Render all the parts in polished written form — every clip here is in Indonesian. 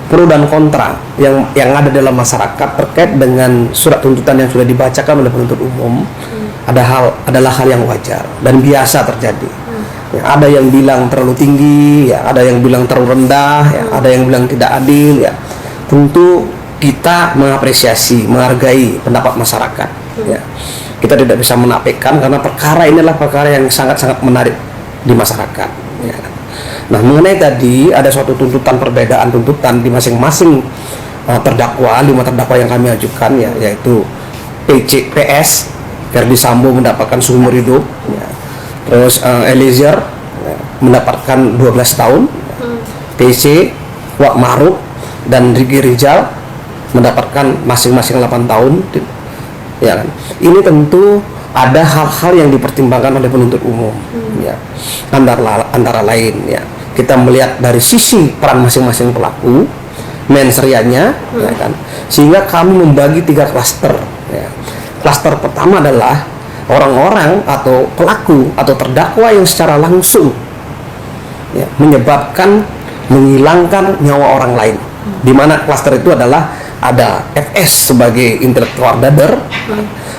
pro dan kontra yang ada dalam masyarakat terkait dengan surat tuntutan yang sudah dibacakan oleh penuntut umum adalah hal yang wajar dan biasa terjadi. Ya, ada yang bilang terlalu tinggi, ya, ada yang bilang terlalu rendah, ya, ada yang bilang tidak adil. Ya, tentu kita mengapresiasi, menghargai pendapat masyarakat. Ya, kita tidak bisa menafikan karena perkara ini adalah perkara yang sangat-sangat menarik di masyarakat. Ya. Nah, mengenai tadi ada suatu tuntutan, perbedaan tuntutan di masing-masing terdakwa, 5 terdakwa yang kami ajukan, ya, yaitu PS Verdi Sambo mendapatkan seumur hidup, ya. Terus Eliezer, ya, mendapatkan 12 tahun, PC Kuat Ma'ruf dan Riki Rizal mendapatkan masing-masing 8 tahun, ya kan. Ini tentu ada hal-hal yang dipertimbangkan oleh penuntut umum, ya, antara lain, ya, kita melihat dari sisi peran masing-masing pelaku, mensrianya, ya kan, sehingga kami membagi 3 klaster. Ya. Klaster pertama adalah orang-orang atau pelaku atau terdakwa yang secara langsung, ya, menyebabkan menghilangkan nyawa orang lain. Di mana klaster itu adalah ada FS sebagai intelektual dader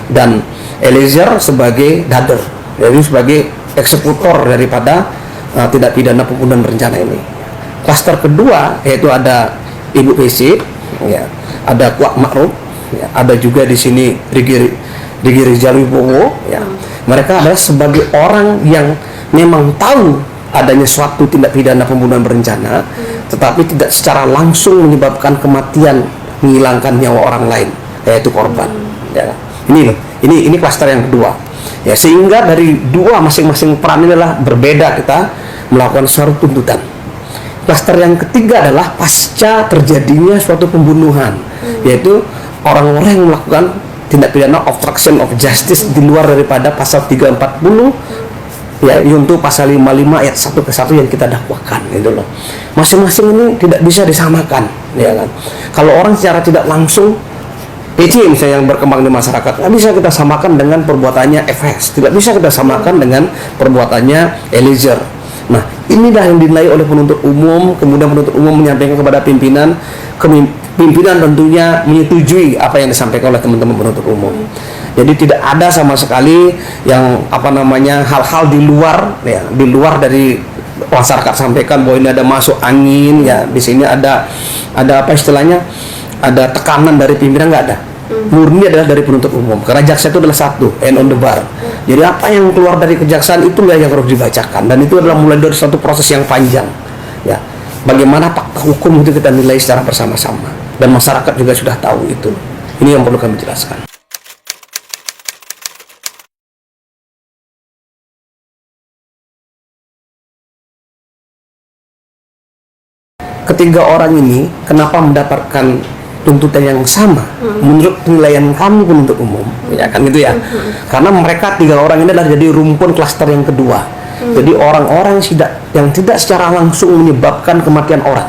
dan Eliezer sebagai dader, jadi sebagai eksekutor daripada tindak pidana pembunuhan berencana ini. Klaster kedua yaitu ada Ibu PC, ya, ada Kuat Ma'ruf, ya, ada juga di sini Riki Rizal Wibowo, ya. Mereka adalah sebagai orang yang memang tahu adanya suatu tindak pidana pembunuhan berencana, tetapi tidak secara langsung menyebabkan kematian, menghilangkan nyawa orang lain, yaitu korban. Ya. Ini klaster yang kedua. Ya, sehingga dari dua masing-masing peran ini adalah berbeda kita melakukan suatu tuntutan. Klaster yang ketiga adalah pasca terjadinya suatu pembunuhan, yaitu orang-orang yang melakukan tindak pidana obstruction of justice di luar daripada pasal 340, ya, yaitu pasal 55 ayat 1 ke 1 yang kita dakwakan, gitu loh. Masing-masing ini tidak bisa disamakan, ya kan. Kalau orang secara tidak langsung PC misalnya yang berkembang di masyarakat, nggak bisa kita samakan dengan perbuatannya FS, tidak bisa kita samakan dengan perbuatannya Eliezer. Nah, inilah yang dinilai oleh penuntut umum, kemudian penuntut umum menyampaikan kepada pimpinan, pimpinan tentunya menyetujui apa yang disampaikan oleh teman-teman penuntut umum. Jadi tidak ada sama sekali yang hal-hal di luar, ya, di luar dari masyarakat sampaikan bahwa ini ada masuk angin, ya, di sini ada apa istilahnya, ada tekanan dari pimpinan, nggak ada. Murni adalah dari penuntut umum, karena jaksa itu adalah satu, and on the bar. Jadi apa yang keluar dari kejaksaan itulah yang harus dibacakan, dan itu adalah mulai dari suatu proses yang panjang, ya. Bagaimana fakta hukum itu kita nilai secara bersama-sama, dan masyarakat juga sudah tahu itu. Ini yang perlu kami jelaskan. Ketiga orang ini kenapa mendapatkan tuntutan yang sama menurut penilaian kami penuntut umum, ya kan, gitu ya. Karena mereka 3 orang ini adalah jadi rumpun klaster yang kedua. Jadi orang-orang yang tidak secara langsung menyebabkan kematian orang,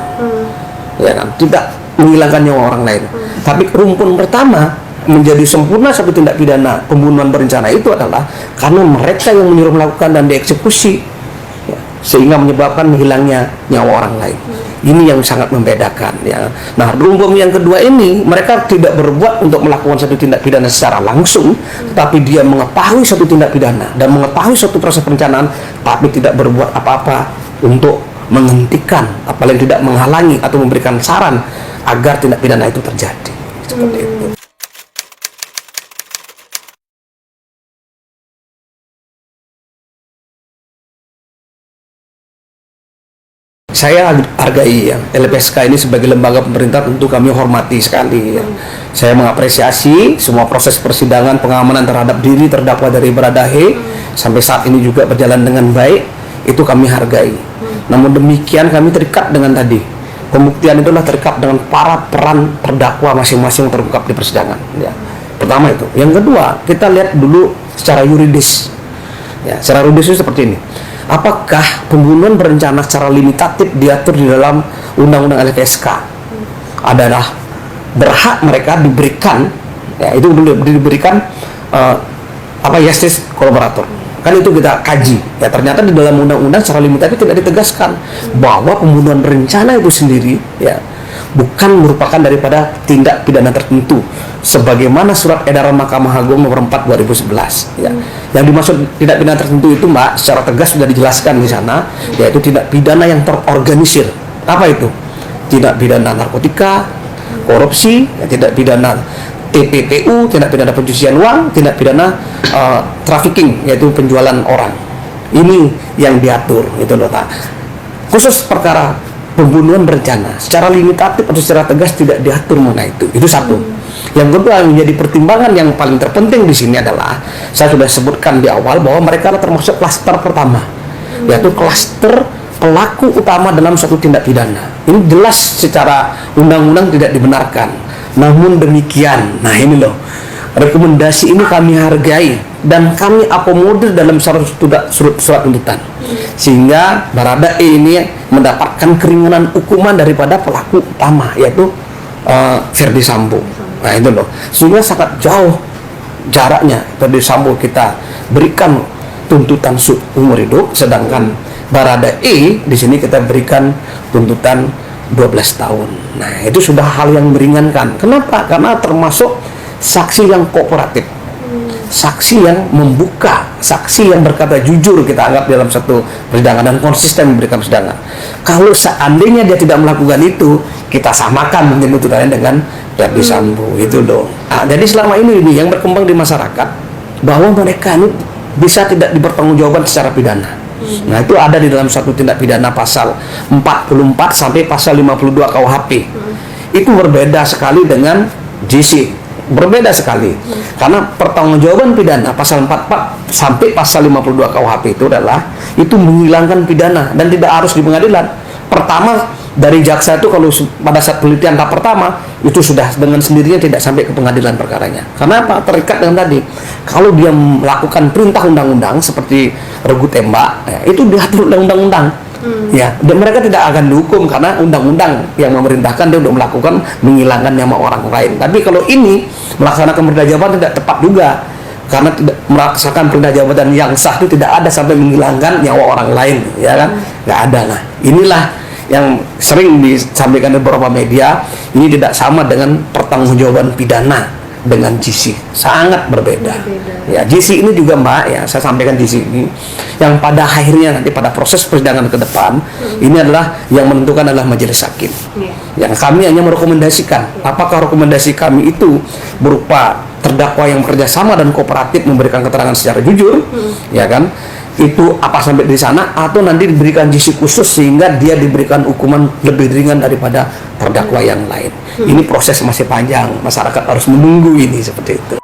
ya kan, tidak menghilangkan nyawa orang lain. Tapi rumpun pertama menjadi sempurna satu tindak pidana pembunuhan berencana itu adalah karena mereka yang menyuruh melakukan dan dieksekusi, ya, sehingga menyebabkan hilangnya nyawa orang lain. Ini yang sangat membedakan, ya. Nah, rumpun yang kedua ini mereka tidak berbuat untuk melakukan satu tindak pidana secara langsung, tapi dia mengetahui satu tindak pidana dan mengetahui suatu proses perencanaan, tapi tidak berbuat apa-apa untuk menghentikan, apalagi tidak menghalangi atau memberikan saran agar tindak pidana itu terjadi. Seperti itu. Saya hargai, ya, LPSK ini sebagai lembaga pemerintah tentu kami hormati sekali, ya. Saya mengapresiasi semua proses persidangan, pengamanan terhadap diri terdakwa dari Baradahe sampai saat ini juga berjalan dengan baik, itu kami hargai. Namun demikian kami terikat dengan tadi, pembuktian itulah terikat dengan para peran terdakwa masing-masing terungkap di persidangan, ya. Pertama itu. Yang kedua, kita lihat dulu secara yuridis, ya. Secara yuridis itu seperti ini. Apakah pembunuhan berencana secara limitatif diatur di dalam Undang-Undang LPSK adalah berhak mereka diberikan, ya, itu diberikan justice kolaborator. Kan itu kita kaji, ya, ternyata di dalam undang-undang secara limitatif tidak ditegaskan bahwa pembunuhan berencana itu sendiri, ya, bukan merupakan daripada tindak pidana tertentu sebagaimana surat edaran Mahkamah Agung nomor 4 2011 ya. Yang dimaksud tindak pidana tertentu itu Mbak secara tegas sudah dijelaskan di sana, yaitu tindak pidana yang terorganisir. Apa itu? Tindak pidana narkotika, korupsi, tindak pidana TPPU, tindak pidana pencucian uang, tindak pidana trafficking, yaitu penjualan orang. Ini yang diatur itu loh. Khusus perkara pembunuhan berencana secara limitatif atau secara tegas tidak diatur mengenai itu. Itu satu. Yang kedua, yang menjadi pertimbangan yang paling terpenting di sini adalah saya sudah sebutkan di awal bahwa mereka termasuk klaster pertama, yaitu klaster pelaku utama dalam suatu tindak pidana. Ini jelas secara undang-undang tidak dibenarkan. Namun demikian, nah ini loh, rekomendasi ini kami hargai dan kami akomodir dalam surat tuntutan, sehingga Baradae ini mendapatkan keringanan hukuman daripada pelaku utama, yaitu Ferdy Sambo. Nah itu loh, sehingga sangat jauh jaraknya. Ferdy Sambo kita berikan tuntutan umur hidup, sedangkan Baradae di sini kita berikan tuntutan 12 tahun. Nah itu sudah hal yang meringankan. Kenapa? Karena termasuk saksi yang kooperatif, saksi yang membuka, saksi yang berkata jujur kita anggap dalam satu persidangan dan konsisten memberikan persidangan. Kalau seandainya dia tidak melakukan itu, kita samakan mungkin tuntutannya dengan Ferdy Sambo itu dong. Nah, jadi selama ini yang berkembang di masyarakat bahwa mereka ini bisa tidak dipertanggungjawabkan secara pidana. Nah itu ada di dalam satu tindak pidana pasal 44 sampai pasal 52 KUHP. Itu berbeda sekali dengan JC. Berbeda sekali. Karena pertanggungjawaban pidana pasal 44 sampai pasal 52 KUHP itu adalah itu menghilangkan pidana dan tidak harus di pengadilan. Pertama dari jaksa itu kalau pada saat penelitian tahap pertama itu sudah dengan sendirinya tidak sampai ke pengadilan perkaranya. Karena apa? Terikat dengan tadi. Kalau dia melakukan perintah undang-undang seperti regu tembak, ya, itu diatur oleh undang-undang. Ya, dan mereka tidak akan dihukum karena undang-undang yang memerintahkan dia untuk melakukan menghilangkan nyawa orang lain. Tapi kalau ini melaksanakan perintah jabatan tidak tepat juga, karena tidak melaksanakan perintah jabatan yang sah itu tidak ada sampai menghilangkan nyawa orang lain, ya kan? Nggak ada. Nah, inilah yang sering disampaikan di beberapa media, ini tidak sama dengan pertanggungjawaban pidana dengan GC, sangat berbeda. Ya, GC ini juga Mbak, ya saya sampaikan GC ini yang pada akhirnya nanti pada proses persidangan ke depan ini adalah yang menentukan adalah majelis hakim. Yang kami hanya merekomendasikan, apakah rekomendasi kami itu berupa terdakwa yang bekerja sama dan kooperatif memberikan keterangan secara jujur, ya kan? Itu apa sampai di sana atau nanti diberikan GC khusus sehingga dia diberikan hukuman lebih ringan daripada terdakwa yang lain. Ini proses masih panjang, masyarakat harus menunggu ini seperti itu.